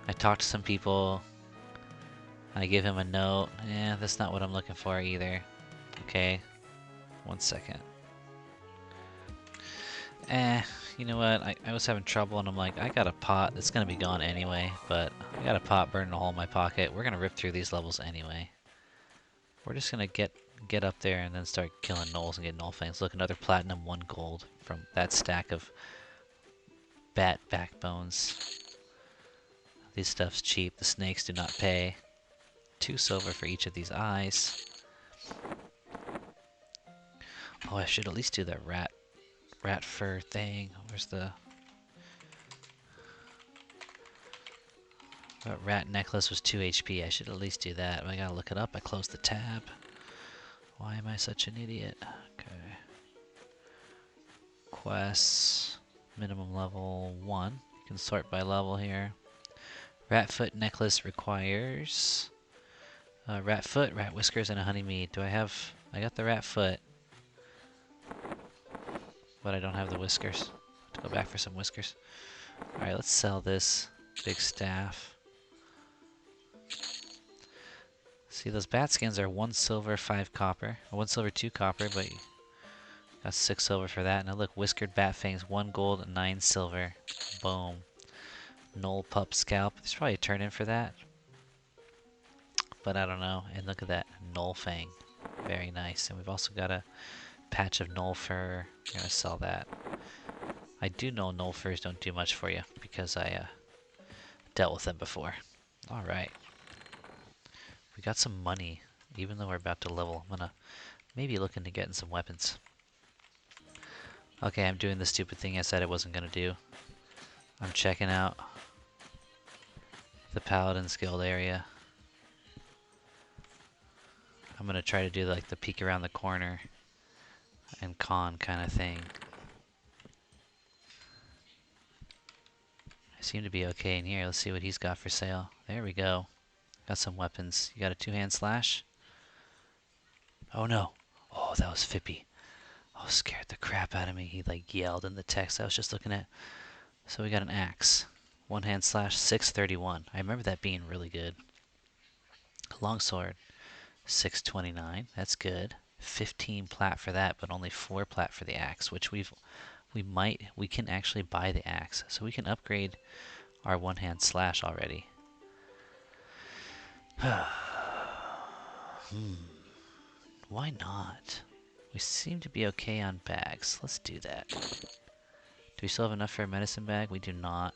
I talk to some people, I give him a note. Yeah, that's not what I'm looking for either. Okay, 1 second. You know what? I was having trouble and I'm like, I got a pot that's gonna be gone anyway, but I got a pot burning a hole in my pocket. We're gonna rip through these levels anyway. We're just gonna get up there and then start killing gnolls and get null fangs. Look, another platinum, 1 gold from that stack of bat backbones. These stuff's cheap. The snakes do not pay. 2 silver for each of these eyes. Oh, I should at least do that rat fur thing. Where's the... That rat necklace was 2 HP. I should at least do that. I gotta look it up. I closed the tab. Why am I such an idiot? Okay. Quests. Minimum level 1. You can sort by level here. Rat foot necklace requires rat foot, rat whiskers, and a honey mead. Do I have... I got the rat foot. But I don't have the whiskers. Have to go back for some whiskers. Alright, let's sell this big staff. See, those bat skins are 1 silver, 5 copper. 1 silver, 2 copper, but you got 6 silver for that. Now look, whiskered bat fangs, 1 gold, 9 silver. Boom. Knoll pup scalp. There's probably a turn in for that. But I don't know. And look at that. Knoll fang. Very nice. And we've also got a patch of knoll fur. I'm going to sell that. I do know knoll furs don't do much for you because I dealt with them before. Alright. We got some money. Even though we're about to level, I'm going to maybe look into getting some weapons. Okay, I'm doing the stupid thing I said I wasn't going to do. I'm checking out the Paladin's Guild area. I'm gonna try to do like the peek around the corner and con kind of thing. I seem to be okay in here. Let's see what he's got for sale. There we go. Got some weapons. You got a 2-hand slash? Oh no. Oh, that was Fippy. Oh, scared the crap out of me. He like yelled in the text I was just looking at. So we got an axe. 1-hand slash, 631. I remember that being really good. Longsword. 629, that's good. 15 plat for that, but only 4 plat for the axe, which we can actually buy the axe, so we can upgrade our 1-hand slash already. Why not? We seem to be okay on bags. Let's do that. Do we still have enough for a medicine bag? We do not.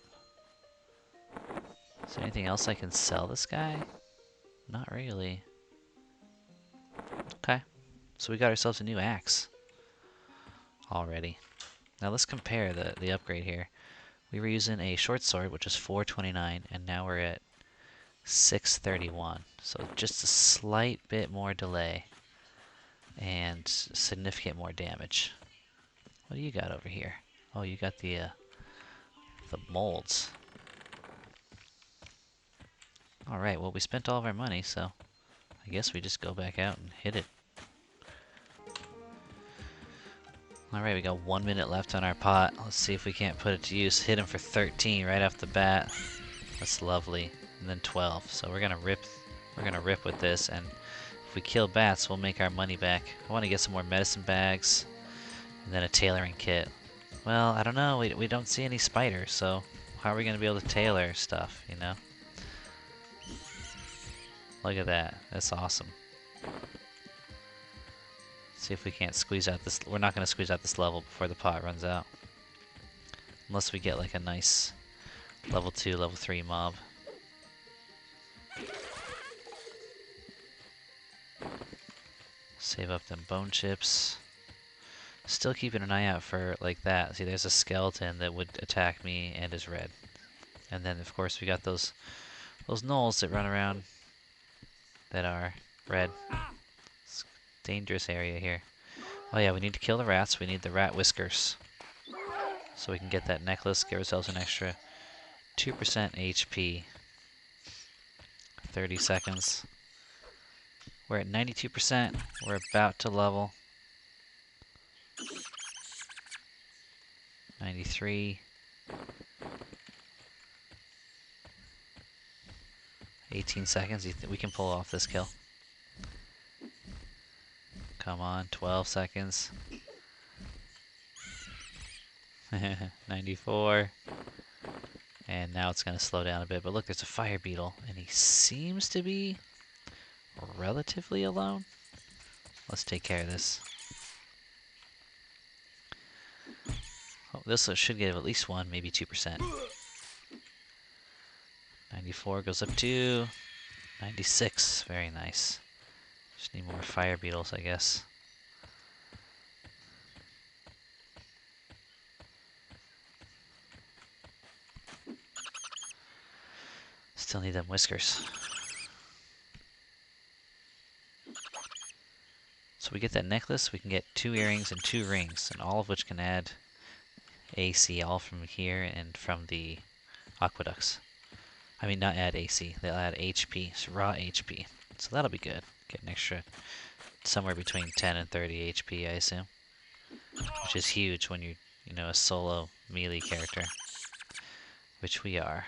Is there anything else I can sell this guy? Not really. Okay, so we got ourselves a new axe already. Now let's compare the upgrade here. We were using a short sword, which is 429, and now we're at 631. So just a slight bit more delay and significant more damage. What do you got over here? Oh, you got the molds. All right, well we spent all of our money, so I guess we just go back out and hit it. Alright, we got 1 minute left on our pot. Let's see if we can't put it to use. Hit him for 13 right off the bat. That's lovely. And then 12. So we're gonna rip with this, and if we kill bats, we'll make our money back. I want to get some more medicine bags, and then a tailoring kit. Well, I don't know. We don't see any spiders, so how are we gonna be able to tailor stuff, you know? Look at that. That's awesome. See if we can't squeeze out this. We're not going to squeeze out this level before the pot runs out. Unless we get like a nice level 2, level 3 mob. Save up them bone chips. Still keeping an eye out for like that. See, there's a skeleton that would attack me and is red. And then of course we got those gnolls that run around that are red. Dangerous area here. Oh yeah, we need to kill the rats. We need the rat whiskers. So we can get that necklace, give ourselves an extra 2% HP. 30 seconds. We're at 92%. We're about to level. 93. 18 seconds. We can pull off this kill. Come on, 12 seconds. 94. And now it's going to slow down a bit. But look, there's a fire beetle, and he seems to be relatively alone. Let's take care of this. Oh, this should give at least 1, maybe 2%. 94 goes up to 96. Very nice. Just need more fire beetles, I guess. Still need them whiskers. So we get that necklace, we can get 2 earrings and 2 rings, and all of which can add AC, all from here and from the Aquaducts. I mean, not add AC, they'll add HP, so raw HP. So that'll be good. Get an extra somewhere between 10 and 30 HP, I assume. Which is huge when you're, you know, a solo melee character. Which we are.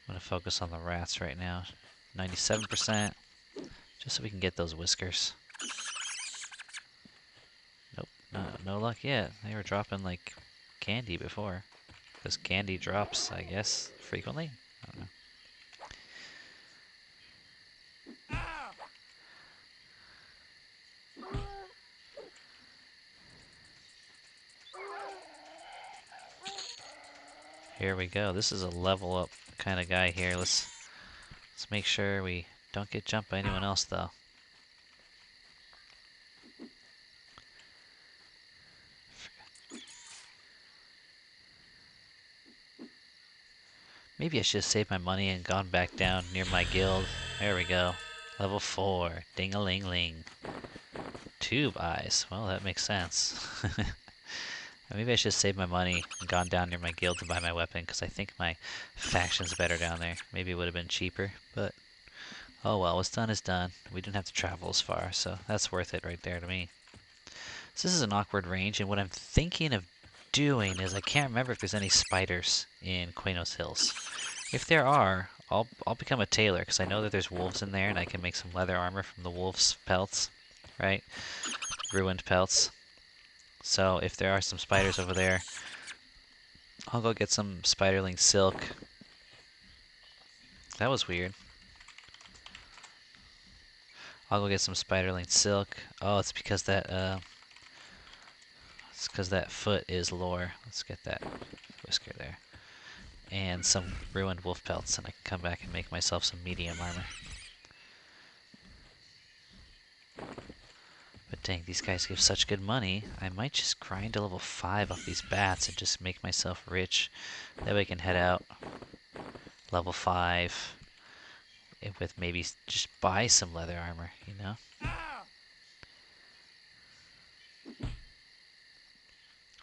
I'm going to focus on the rats right now. 97%. Just so we can get those whiskers. Nope, no luck yet. They were dropping like candy before. Because candy drops, I guess, frequently? I don't know. Here we go. This is a level up kind of guy here. Let's make sure we don't get jumped by anyone else though. Maybe I should have saved my money and gone back down near my guild. There we go. Level 4. Ding-a-ling-ling. Tube eyes. Well, that makes sense. Maybe I should have saved my money and gone down near my guild to buy my weapon, because I think my faction's better down there. Maybe it would have been cheaper, but oh well, what's done is done. We didn't have to travel as far, so that's worth it right there to me. So this is an awkward range, and what I'm thinking of doing is, I can't remember if there's any spiders in Qeynos Hills. If there are, I'll become a tailor, because I know that there's wolves in there, and I can make some leather armor from the wolves' pelts, right? Ruined pelts. So if there are some spiders over there, I'll go get some spiderling silk. That was weird. I'll go get some spiderling silk. Oh, it's because that foot is lore. Let's get that whisker there. And some ruined wolf pelts, and I can come back and make myself some medium armor. But dang, these guys give such good money. I might just grind to level 5 off these bats and just make myself rich. That way I can head out level 5 with maybe just buy some leather armor, you know?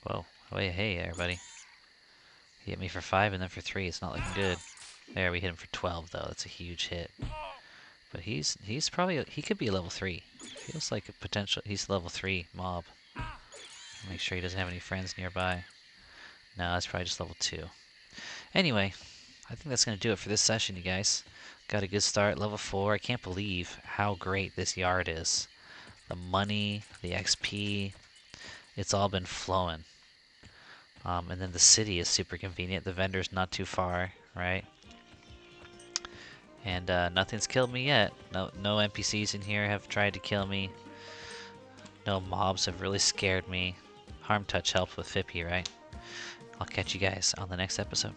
Whoa, hey everybody. He hit me for 5 and then for 3. It's not looking good. There, we hit him for 12 though. That's a huge hit. But he's probably, he could be a level 3. Feels like a potential, he's level 3 mob. Make sure he doesn't have any friends nearby. No, that's probably just level 2. Anyway, I think that's going to do it for this session, you guys. Got a good start, level 4. I can't believe how great this yard is. The money, the XP, it's all been flowing. And then the city is super convenient. The vendor's not too far, right? And nothing's killed me yet. No NPCs in here have tried to kill me. No mobs have really scared me. Harm touch helped with Fippy, right? I'll catch you guys on the next episode.